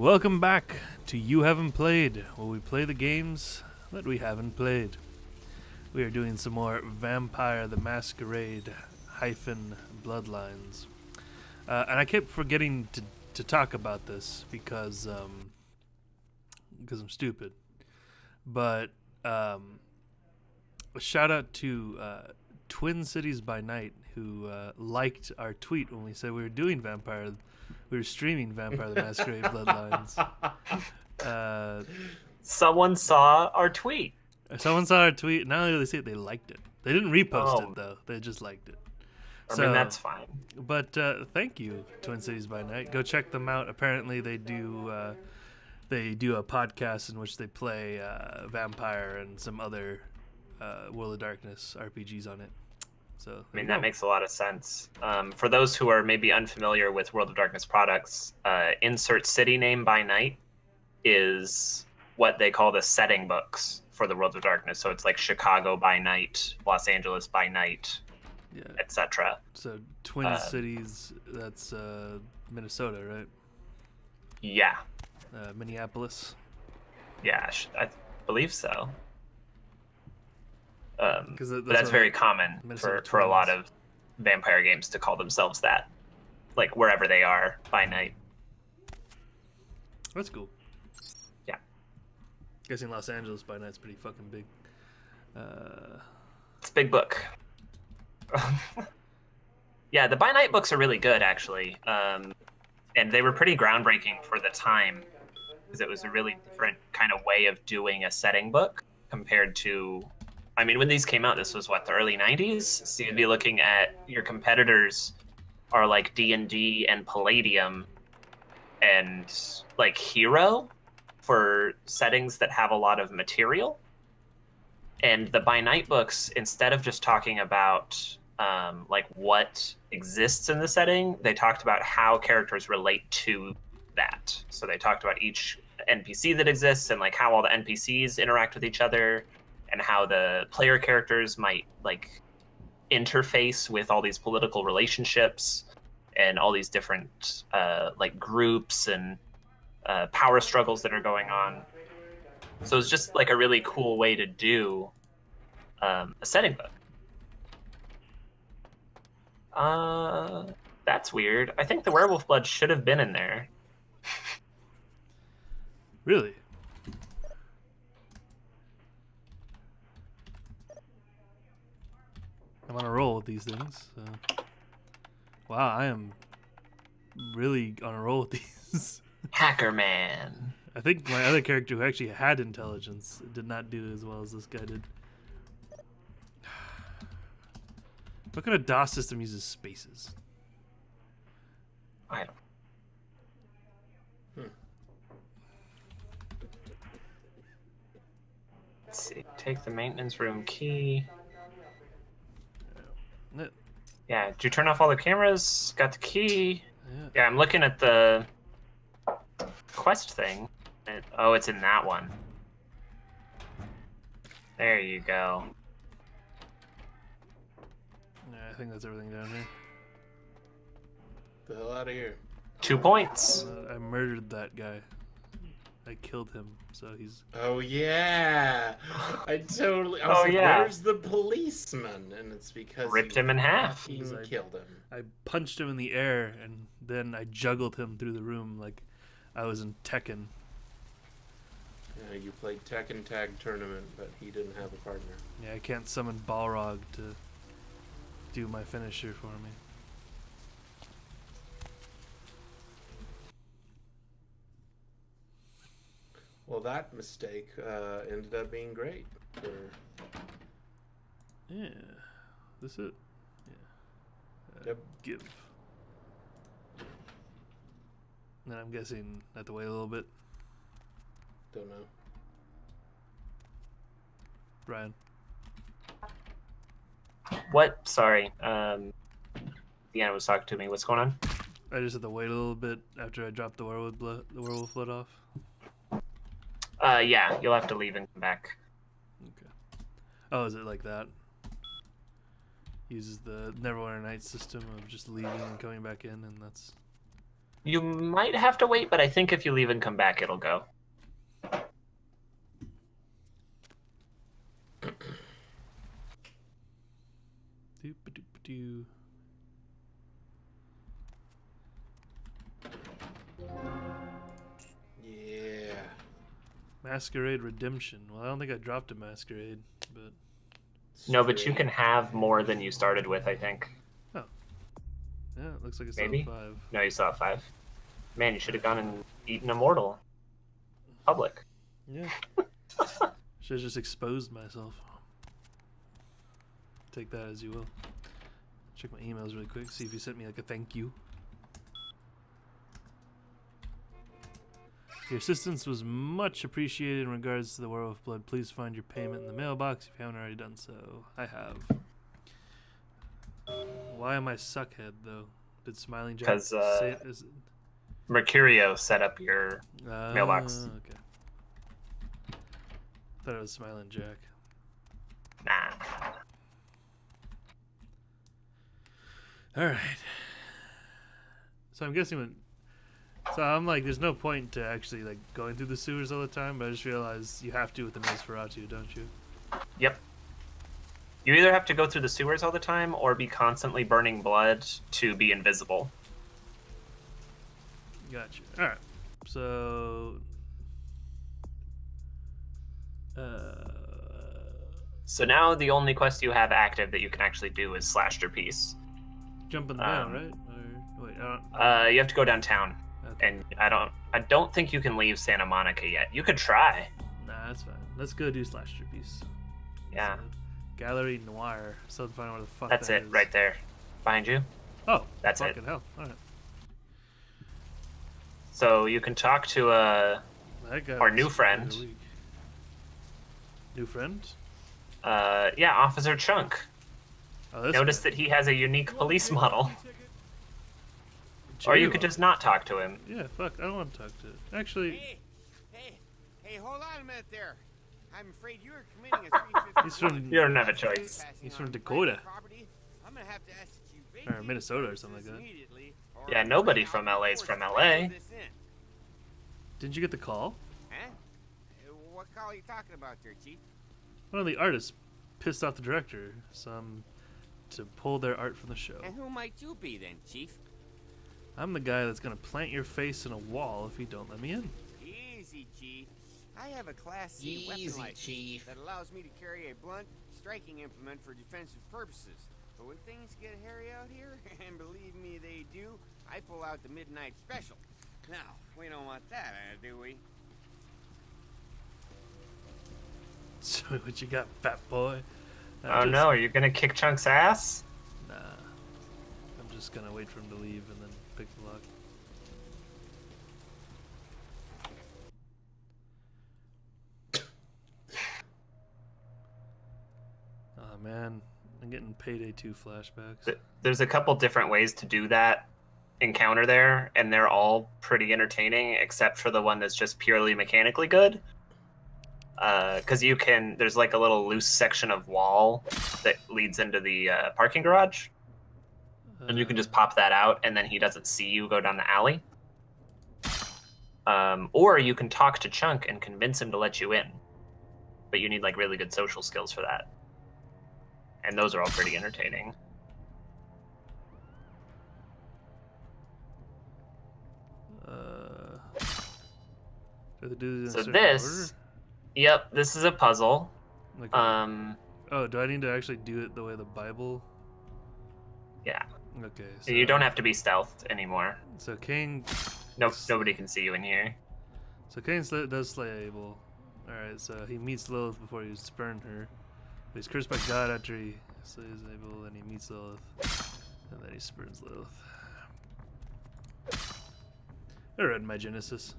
Welcome back to You Haven't Played, where we play the games that we haven't played. We are doing some more Vampire the Masquerade Bloodlines. And I kept forgetting to talk about this because I'm stupid. But a shout out to Twin Cities by Night, who liked our tweet when we said we were doing we were streaming Vampire the Masquerade Bloodlines. Someone saw our tweet. Someone saw our tweet. Not only did they see it, they liked it. They didn't repost it though. They just liked it. I mean, that's fine. But thank you, Twin Cities by Night. Go check them out. Apparently, they do a podcast in which they play Vampire and some other World of Darkness RPGs on it. So I mean, that makes a lot of sense. For those who are maybe unfamiliar with World of Darkness products, Insert City Name by Night is what they call the setting books for the World of Darkness. So it's like Chicago by night, Los Angeles by night, etc. So Twin Cities, that's Minnesota, right? Yeah. Minneapolis. Yeah, I believe so. But that's what very common for a lot of vampire games to call themselves that, like wherever they are by night. That's cool. Yeah. Guessing Los Angeles by night's pretty fucking big. It's a big book. Yeah, the by night books are really good, actually. And they were pretty groundbreaking for the time, because it was a really different kind of way of doing a setting book compared to... I mean, when these came out, this was, the early 90s? So you'd be looking at your competitors are like D&D and Palladium and like Hero for settings that have a lot of material. And the by night books, instead of just talking about like what exists in the setting, they talked about how characters relate to that. So they talked about each NPC that exists and like how all the NPCs interact with each other, and how the player characters might like interface with all these political relationships and all these different like groups and power struggles that are going on. So it's just like a really cool way to do a setting book. That's weird. I think the werewolf blood should have been in there. Really? I'm on a roll with these things. So. Wow, I am really on a roll with these. Hacker man. I think my other character who actually had intelligence did not do as well as this guy did. What kind of DOS system uses spaces? I don't. Let's see. Take the maintenance room key. Yeah, did you turn off all the cameras? Got the key. Yeah, I'm looking at the quest thing. Oh, it's in that one. There you go. Yeah, I think that's everything down here. The hell out of here. 2 points. I murdered that guy. I killed him, so he's... Oh, yeah. I was like, yeah. Where's the policeman? And it's because... Ripped him in half. He killed him. I punched him in the air, and then I juggled him through the room like I was in Tekken. Yeah, you played Tekken Tag Tournament, but he didn't have a partner. Yeah, I can't summon Balrog to do my finisher for me. Well, that mistake ended up being great. Yeah. This it? Yeah. Yep. Give. Then I'm guessing I have to wait a little bit. Don't know. Brian. What? Sorry. Deanna was talking to me. What's going on? I just have to wait a little bit after I drop the werewolf blood off. Yeah, you'll have to leave and come back. Okay. Oh, is it like that? Uses the Neverwinter Night system of just leaving and coming back in, and that's... You might have to wait, but I think if you leave and come back, it'll go. Doop-a-doop-a-doo. Yeah. Masquerade Redemption. Well, I don't think I dropped a Masquerade, but... No, but you Straight. can have more than you started with, I think. Oh. Yeah, it looks like it's Maybe? level 5. No, you still have 5. Man, you should have gone and eaten Immortal. Public. Yeah. Should have just exposed myself. Take that as you will. Check my emails really quick, see if he sent me like a thank you. Your assistance was much appreciated in regards to the Werewolf Blood. Please find your payment in the mailbox if you haven't already done so. I have. Why am I suckhead though? Did Smiling Jack 'Cause, say it? Is it? Mercurio set up your mailbox. Okay. Thought it was Smiling Jack. Nah. All right. So I'm guessing when. So I'm like, there's no point to actually like going through the sewers all the time, but I just realized you have to with the Nosferatu, don't you? Yep. You either have to go through the sewers all the time or be constantly burning blood to be invisible. Gotcha. All right. So. So now the only quest you have active that you can actually do is Slashed Your Piece. Jump in the mail, right? Or, wait, I don't. You have to go downtown, Okay. and I don't think you can leave Santa Monica yet. You could try. Nah, that's fine. Let's go do Slasher Piece. Yeah. So, Gallery Noir. Still find out where the fuck That's that it, is. right there, behind you. Oh, That's it. fucking hell. All right. So you can talk to That guy our looks new really friend. weak. New friend? Yeah, Officer Chunk. Oh, this Notice guy. that he has a unique police model. Or you could Gee, just not talk to him. Yeah, fuck. I don't want to talk to it. Actually, Hey, hold on a minute there. I'm afraid you're committing a 350. He's from- You don't have a choice. He's from Dakota. I'm gonna have to ask that you Or vacate Minnesota or the something like that. premises immediately, or Yeah, I'm nobody afraid from I'll LA be is from forced to LA. fill this in. didn't you get the call? Huh? What call are you talking about there, Chief? One of the artists pissed off the director, some to pull their art from the show. And who might you be then, Chief? I'm the guy that's gonna plant your face in a wall if you don't let me in. Easy, Chief. I have a Class C weapon Easy, license Chief. that allows me to carry a blunt striking implement for defensive purposes. But when things get hairy out here, and believe me they do, I pull out the midnight special. Now, we don't want that, do we? So what you got, fat boy? Oh no, are you gonna kick Chunk's ass? Nah. I'm just gonna wait for him to leave and then pick the lock. Oh man, I'm getting Payday 2 flashbacks. There's a couple different ways to do that encounter there, and they're all pretty entertaining, except for the one that's just purely mechanically good. Because there's like a little loose section of wall that leads into the parking garage, and you can just pop that out, and then he doesn't see you go down the alley. Or you can talk to Chunk and convince him to let you in, but you need like really good social skills for that. And those are all pretty entertaining. Do they do this in So a certain this, yep, this is a puzzle. order? Like, Um, do I need to actually do it the way the Bible? yeah, Okay. so you don't have to be stealthed anymore. So Cain. Nobody can see you in here. So Cain does slay Abel. All right. So he meets Lilith before he spurned her. But he's cursed by God after he slays Abel, and he meets Lilith, and then he spurns Lilith. I read my Genesis.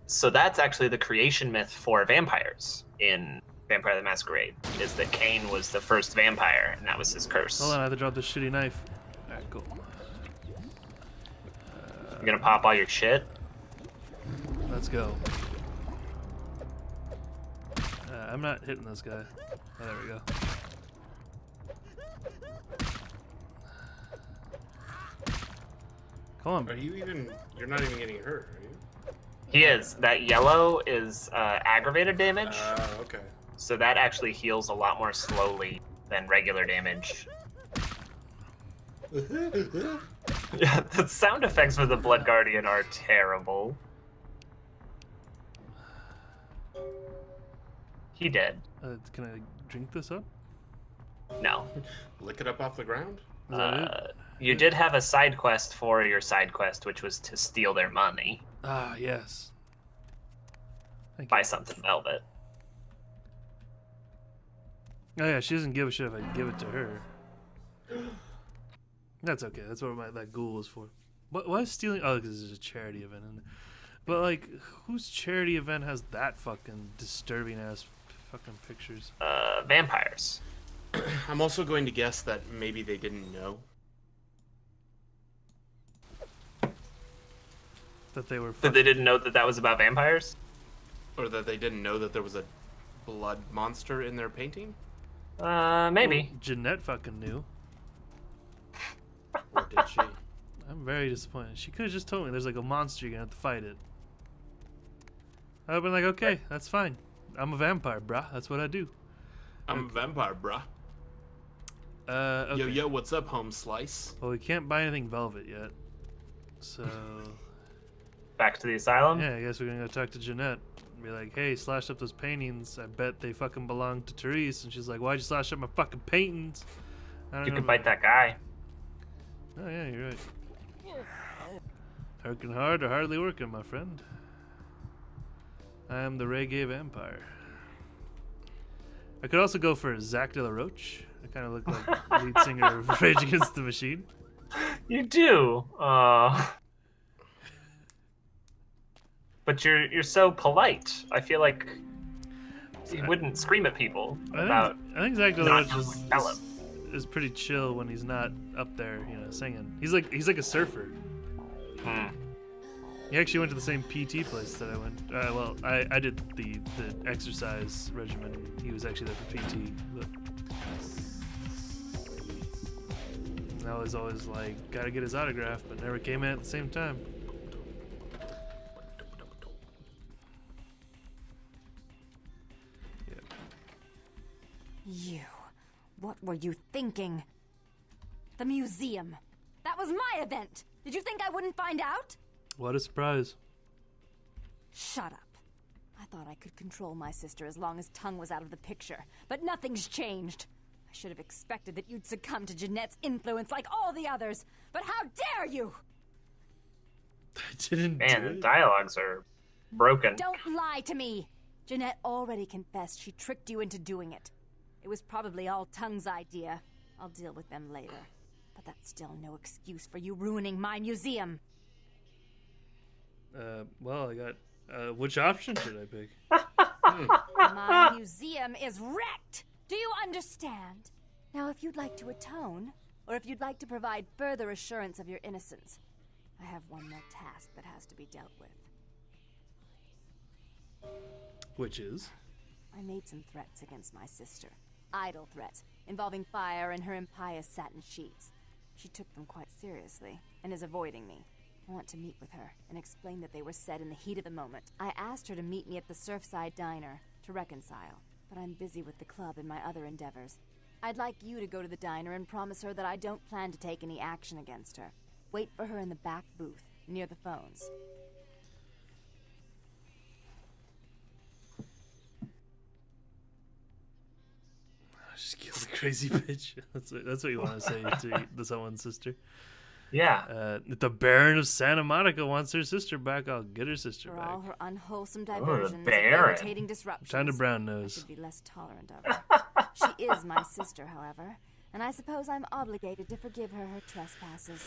So that's actually the creation myth for vampires in Vampire the Masquerade, is that Cain was the first vampire, and that was his curse. Hold on, I have to drop this shitty knife. All right, cool. You're gonna pop all your shit? Let's go. I'm not hitting this guy. Oh, there we go. Come on. Are you even? You're not even getting hurt, are you? He is. That yellow is aggravated damage, Okay. so that actually heals a lot more slowly than regular damage. Yeah, the sound effects for the Blood Guardian are terrible. He did. Can I drink this up? No. Lick it up off the ground. Is that it? You did have a side quest for your side quest, which was to steal their money. Ah, yes. Thank Buy you. something velvet. Oh yeah, she doesn't give a shit if I give it to her. That's okay. That's what that ghoul was for. Why is stealing? Oh, because it's a charity event. But like, whose charity event has that fucking disturbing ass fucking pictures? Vampires. I'm also going to guess that maybe they didn't know. That they were. That they didn't know that that was about vampires? Or that they didn't know that there was a blood monster in their painting? Maybe. Well, Jeanette fucking knew. Or did she? I'm very disappointed. She could have just told me there's like a monster, you're gonna have to fight it. I'd have been like, okay, that's fine. I'm a vampire, bruh. That's what I do. I'm a vampire, bruh. Okay. Yo, what's up, home slice? Well, we can't buy anything velvet yet. So, Back to the asylum? yeah, I guess we're gonna go talk to Jeanette. Be like, hey, slashed up those paintings. I bet they fucking belong to Therese. And she's like, why'd you slash up my fucking paintings? I don't You know. could bite that guy. Oh, yeah, you're right. Working hard or hardly working, my friend. I am the reggae vampire. I could also go for Zach De La Roche. I kind of look like lead singer of Rage Against the Machine. You do. But you're so polite. I feel like you wouldn't scream at people about. I think Zach De La not Roche knowing Ellen. is pretty chill when he's not up there, singing. He's like a surfer. He actually went to the same PT place that I went. Well, I did the exercise regimen. He was actually there for PT. But I was always like, gotta get his autograph, but never came in at the same time. You. What were you thinking? The museum. That was my event. Did you think I wouldn't find out? What a surprise. Shut up. I thought I could control my sister as long as Tongue was out of the picture, but nothing's changed. I should have expected that you'd succumb to Jeanette's influence like all the others, but how dare you! I didn't Man, do the it. dialogues are broken. Don't lie to me! Jeanette already confessed she tricked you into doing it. It was probably all Tongue's idea. I'll deal with them later. But that's still no excuse for you ruining my museum. Well, I got. Which option should I pick? My museum is wrecked! Do you understand? Now, if you'd like to atone, or if you'd like to provide further assurance of your innocence, I have one more task that has to be dealt with. Which is? I made some threats against my sister. Idle threats, involving fire and her impious satin sheets. She took them quite seriously, and is avoiding me. I want to meet with her, and explain that they were said in the heat of the moment. I asked her to meet me at the Surfside Diner, to reconcile, but I'm busy with the club and my other endeavors. I'd like you to go to the diner and promise her that I don't plan to take any action against her. Wait for her in the back booth, near the phones. Just kill the crazy bitch. That's what you want to say to someone's sister. Yeah. If the Baron of Santa Monica wants her sister back, I'll get her sister For back. all her unwholesome diversions and Baron. irritating disruptions, Time to brown I nose. should be less tolerant of her. She is my sister, however, and I suppose I'm obligated to forgive her her trespasses.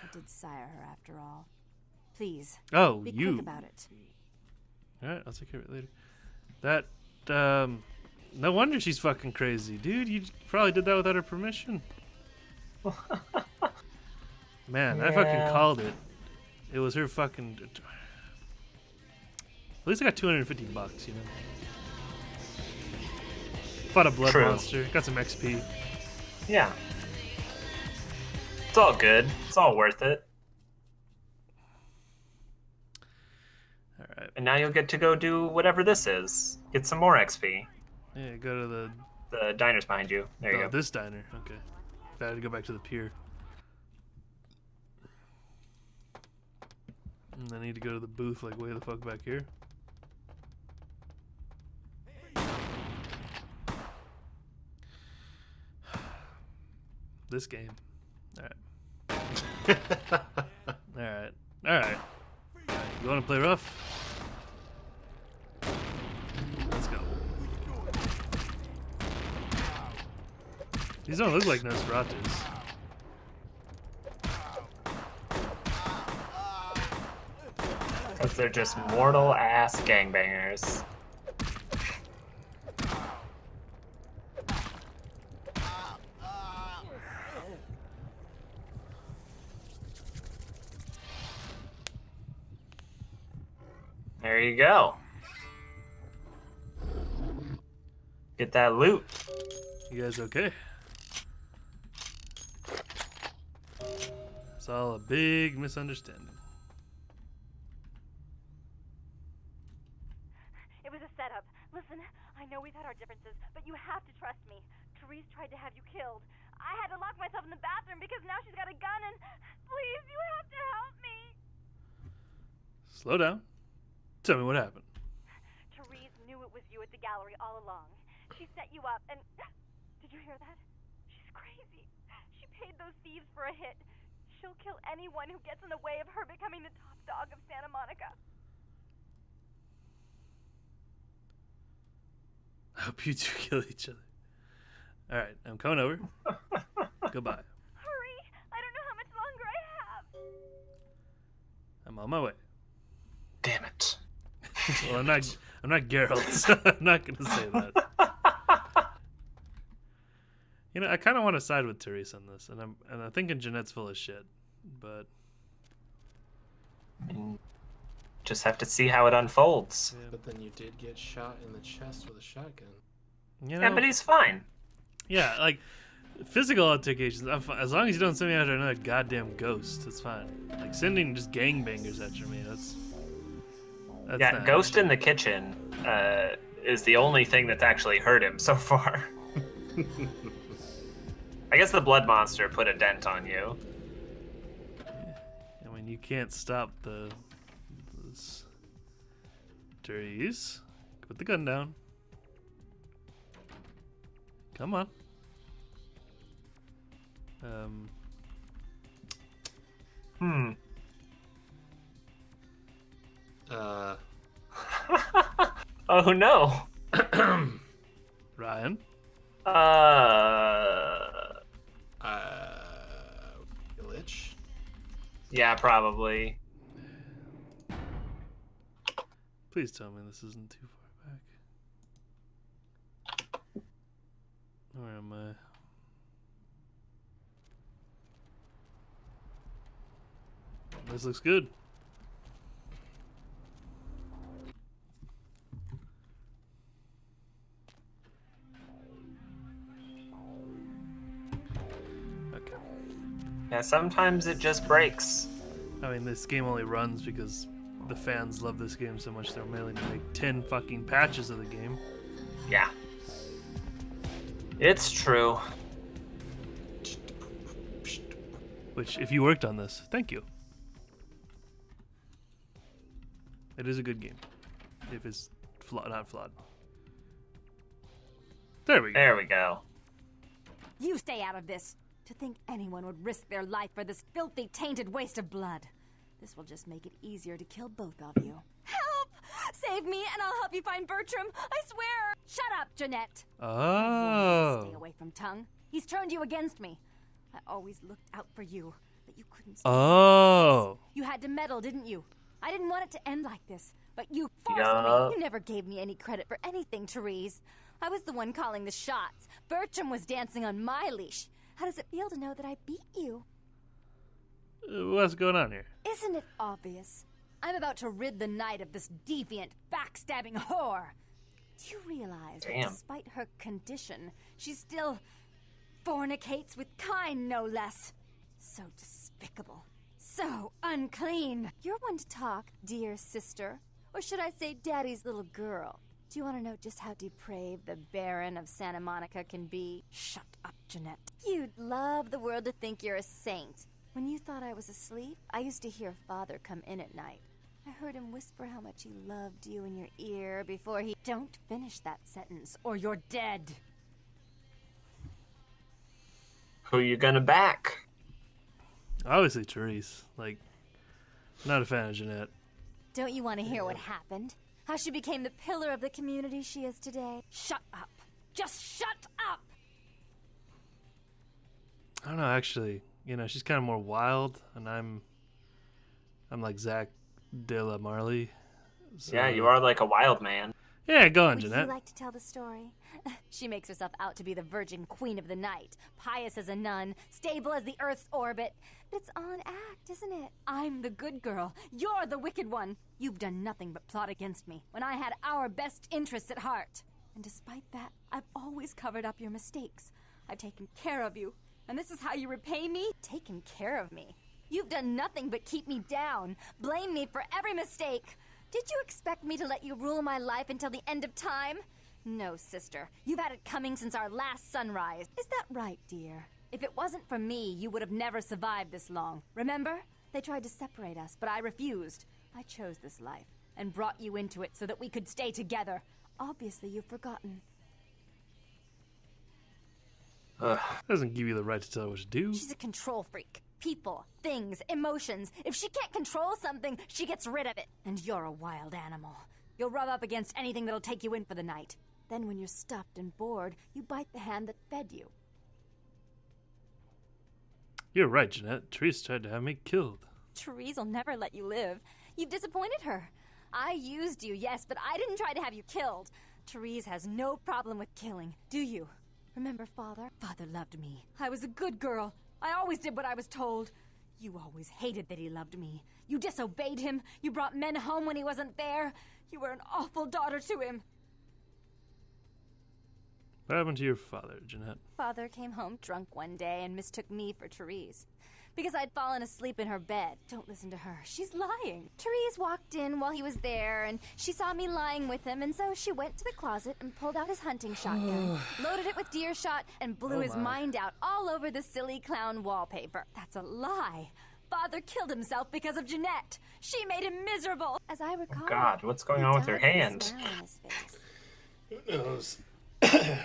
I did sire her, after all. Please, Oh, be you. quick about it. All right, I'll take care of it later. That, no wonder she's fucking crazy, dude. You probably did that without her permission. Man, I fucking called it. It was her fucking. At least I got $250, Fought a blood True. monster. Got some XP. Yeah. It's all good. It's all worth it. And now you'll get to go do whatever this is. Get some more XP. Yeah, go to The diner's behind you. There you go. this diner. Okay. I had to go back to the pier. And I need to go to the booth, like, way the fuck back here. This game. Alright. Alright. Alright. You wanna play rough? Let's go. These don't look like Nosferatus. Because they're just mortal ass gangbangers. There you go. Get that loot. You guys okay? It's all a big misunderstanding. It was a setup. Listen, I know we've had our differences, but you have to trust me. Therese tried to have you killed. I had to lock myself in the bathroom because now she's got a gun and... Please, you have to help me. Slow down. Tell me what happened. Therese knew it was you at the gallery all along. She set you up and... Did you hear that? She's crazy. She paid those thieves for a hit. She'll kill anyone who gets in the way of her becoming the top dog of Santa Monica. I hope you two kill each other. Alright, I'm coming over. Goodbye. Hurry! I don't know how much longer I have. I'm on my way. Damn it. Well, I'm not Geralt, so I'm not gonna say that. You know, I kind of want to side with Therese on this, and I'm thinking Jeanette's full of shit, but Just have to see how it unfolds. yeah, But then you did get shot in the chest with a shotgun. you know, Yeah, but he's fine. yeah, like physical altercations. I'm fine. As long as you don't send me after another goddamn ghost, it's fine. Like sending just gangbangers after me, that's Yeah, not- Ghost in the kitchen is the only thing that's actually hurt him so far. I guess the blood monster put a dent on you. I mean, you can't stop this. Therese, put the gun down. Come on. Oh no. Ryan. Glitch? Yeah, probably. Please tell me this isn't too far back. Where am I? This looks good. Okay. Yeah, sometimes it just breaks. I mean, this game only runs because the fans love this game so much they're willing to make 10 fucking patches of the game. Yeah. It's true. Which, if you worked on this, thank you. It is a good game. If it's not flawed. There we go. There we go. You stay out of this. To think anyone would risk their life for this filthy, tainted waste of blood. This will just make it easier to kill both of you. Help! Save me and I'll help you find Bertram. I swear! Shut up, Jeanette. Stay Oh. away from Tongue. He's turned you against me. I always looked out for you, but you couldn't stop. Oh. You had to meddle, didn't you? I didn't want it to end like this, but you forced Yup. me. You never gave me any credit for anything, Therese. I was the one calling the shots. Bertram was dancing on my leash. How does it feel to know that I beat you? What's going on here? Isn't it obvious? I'm about to rid the night of this deviant, backstabbing whore. Do you realize that Damn. despite her condition, she still fornicates with kind, no less? So despicable. So unclean. You're one to talk, dear sister. Or should I say Daddy's little girl? Do you want to know just how depraved the Baron of Santa Monica can be? Shut up, Jeanette. You'd love the world to think you're a saint. When you thought I was asleep, I used to hear Father come in at night. I heard him whisper how much he loved you in your ear before he... Don't finish that sentence, or you're dead. Who you gonna back? Obviously, Therese. Like, not a fan of Jeanette. Don't you want to hear what happened? How she became the pillar of the community she is today? Shut up. Just shut up! I don't know, actually. You know, she's kind of more wild, and I'm like Zach De La Marley. So... Yeah, you are like a wild man. Yeah, go on, Would Jeanette. you like to tell the story? She makes herself out to be the virgin queen of the night, pious as a nun, stable as the Earth's orbit. But it's all an act, isn't it? I'm the good girl. You're the wicked one. You've done nothing but plot against me when I had our best interests at heart. And despite that, I've always covered up your mistakes. I've taken care of you. And this is how you repay me? Taken care of me. You've done nothing but keep me down, blame me for every mistake. Did you expect me to let you rule my life until the end of time? No, sister. You've had it coming since our last sunrise. Is that right, dear? If it wasn't for me, you would have never survived this long. Remember? They tried to separate us, but I refused. I chose this life and brought you into it so that we could stay together. Obviously, you've forgotten. Doesn't give you the right to tell her what to do. She's a control freak. People, things, emotions. If she can't control something, she gets rid of it. And you're a wild animal. You'll rub up against anything that'll take you in for the night. Then when you're stuffed and bored, you bite the hand that fed you. You're right, Jeanette. Therese tried to have me killed. Therese will never let you live. You've disappointed her. I used you, yes, but I didn't try to have you killed. Therese has no problem with killing, do you? Remember Father? Father loved me. I was a good girl. I always did what I was told. You always hated that he loved me. You disobeyed him. You brought men home when he wasn't there. You were an awful daughter to him. What happened to your father, Jeanette? Father came home drunk one day and mistook me for Therese. Because I'd fallen asleep in her bed. Don't listen to her. She's lying. Therese walked in while he was there, and she saw me lying with him, and so she went to the closet and pulled out his hunting shotgun, loaded it with deer shot, and blew his mind out all over the silly clown wallpaper. That's a lie. Father killed himself because of Jeanette. She made him miserable. As I recall, Oh God, what's going he on with her died hand? a smile on his face. Who knows? I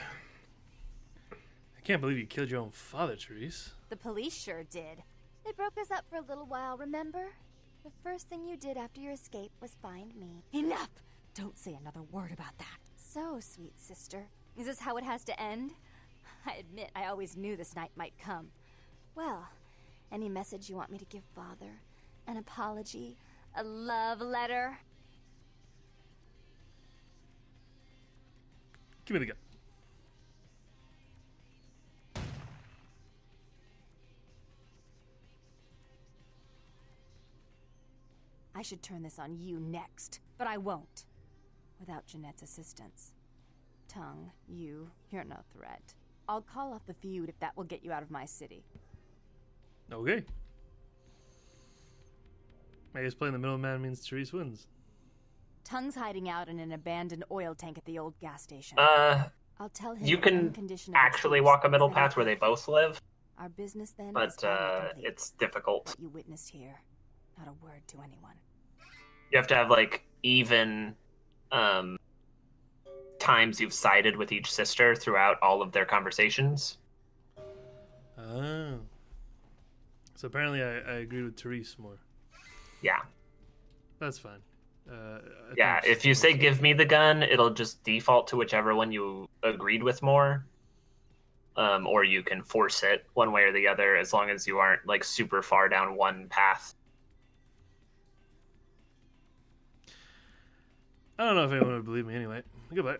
can't believe you killed your own father, Therese. The police sure did. They broke us up for a little while, remember? The first thing you did after your escape was find me. Enough! Don't say another word about that. So, sweet sister, is this how it has to end? I admit I always knew this night might come. Well, any message you want me to give Father? An apology? A love letter? Give me the gun. I should turn this on you next, but I won't. Without Jeanette's assistance. Tongue, you're no threat. I'll call off the feud if that will get you out of my city. Okay. I guess playing the middleman means Therese wins. Tongue's hiding out in an abandoned oil tank at the old gas station. I'll tell him You on can condition of actually truce walk a middle that path where they both live, Our business then is but finally complete. it's difficult. What you witnessed here, not a word to anyone. You have to have like even times you've sided with each sister throughout all of their conversations. Oh. So apparently I agreed with Therese more. Yeah. That's fine. I Yeah, think if you say give me the gun, it'll just default to whichever one you agreed with more. Or you can force it one way or the other as long as you aren't like super far down one path. I don't know if anyone would believe me anyway. Goodbye.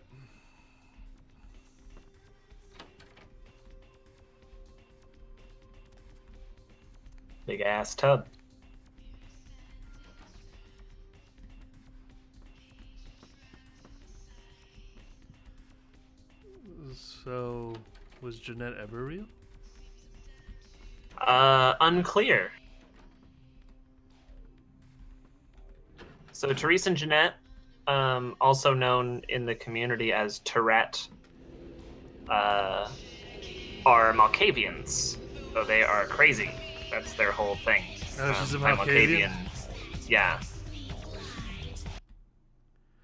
Big ass tub. So, was Jeanette ever real? Unclear. So Therese and Jeanette also known in the community as Tourette, are Malkavians. So they are crazy. That's their whole thing. Oh, she's a Clan Malkavian? Yeah.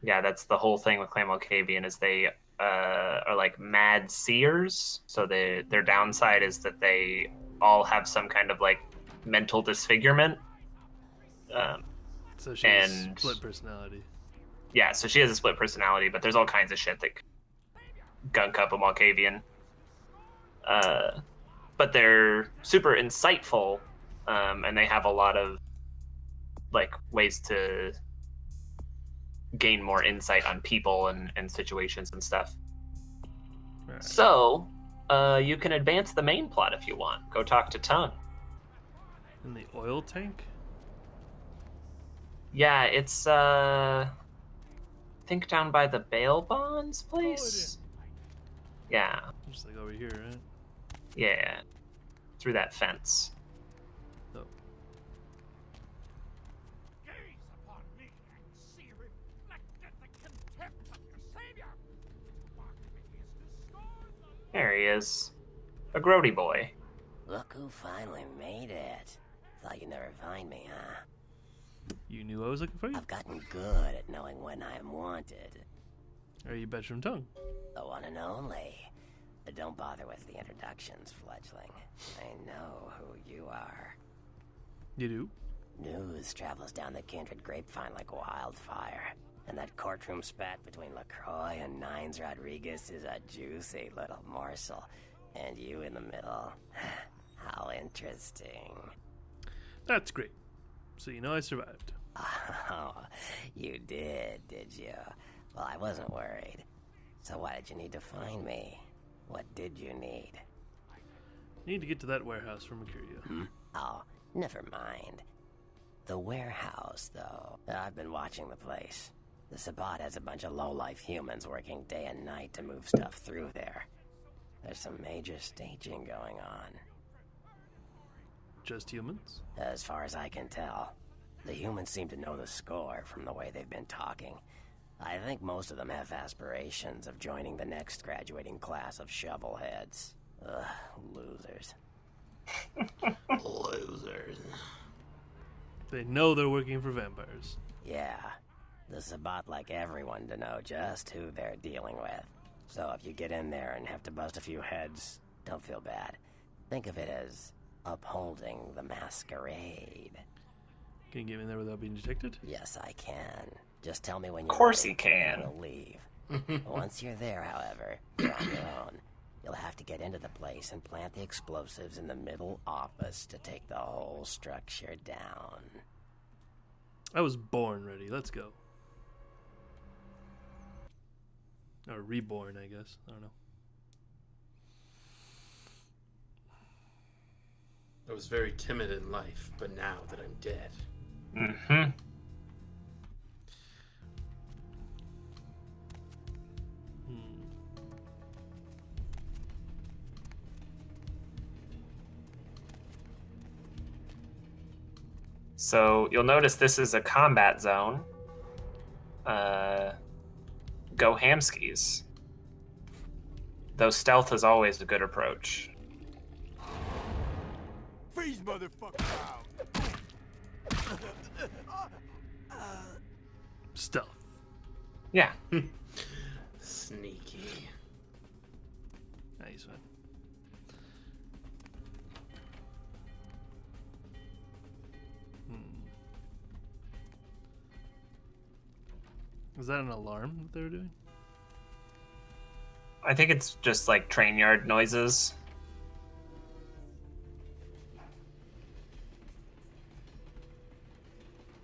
Yeah, that's the whole thing with Clan Malkavian is they are like mad seers. So their downside is that they all have some kind of like mental disfigurement. So she has And- split personality. Yeah, so she has a split personality, but there's all kinds of shit that gunk up a Malkavian. But they're super insightful, and they have a lot of like ways to gain more insight on people and situations and stuff. Right. So, you can advance the main plot if you want. Go talk to Tongue. In the oil tank? Yeah, it's I think down by the bail bonds place. Yeah, Just like over here, right? yeah, through that fence. Oh. Gaze upon me and see reflected the contempt of your savior. To mock me is to scorn the There he is, a grody boy. Look who finally made it. Thought you'd never find me, huh? You knew I was looking for you? I've gotten good at knowing when I am wanted. Are you Betcham Tongue? The one and only. But don't bother with the introductions, fledgling. I know who you are. You do? News travels down the kindred grapevine like wildfire. And that courtroom spat between LaCroix and Nines Rodriguez is a juicy little morsel. And you in the middle. How interesting. That's great. So you know I survived. Oh, you did you? Well, I wasn't worried. So why did you need to find me? What did you need? You need to get to that warehouse for Mercurio. Oh, never mind. The warehouse, though. I've been watching the place. The Sabbat has a bunch of low-life humans working day and night to move stuff through there. There's some major staging going on. Just humans? As far as I can tell. The humans seem to know the score from the way they've been talking. I think most of them have aspirations of joining the next graduating class of shovelheads. Ugh, losers. Losers. They know they're working for vampires. Yeah, the Sabbat like everyone to know just who they're dealing with. So if you get in there and have to bust a few heads, don't feel bad. Think of it as upholding the masquerade. Can you get me in there without being detected? Yes, I can. Just tell me when you're Of course ready, he can. and we'll leave. Once you're there, however, you're on your own. You'll have to get into the place and plant the explosives in the middle office to take the whole structure down. I was born ready. Let's go. Or reborn, I guess. I don't know. I was very timid in life, but now that I'm dead. Mm-hmm. So you'll notice this is a combat zone. Go hamskis. Though stealth is always a good approach. Freeze, motherfucker! Stealth. Yeah. Sneaky. Nice one. Was that an alarm that they were doing? I think it's just like train yard noises.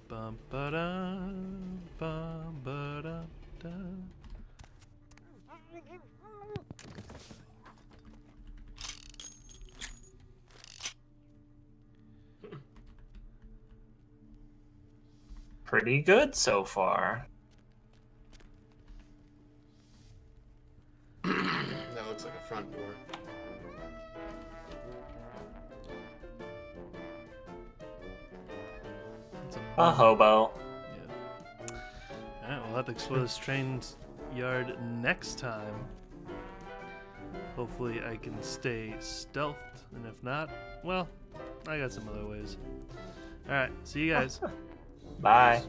Bum ba da bum ba da da. Pretty good so far. That looks like a front door. It's A hobo. Yeah. Alright, well have to explore this train yard next time. Hopefully I can stay stealthed, and if not, well, I got some other ways. Alright, see you guys. Bye.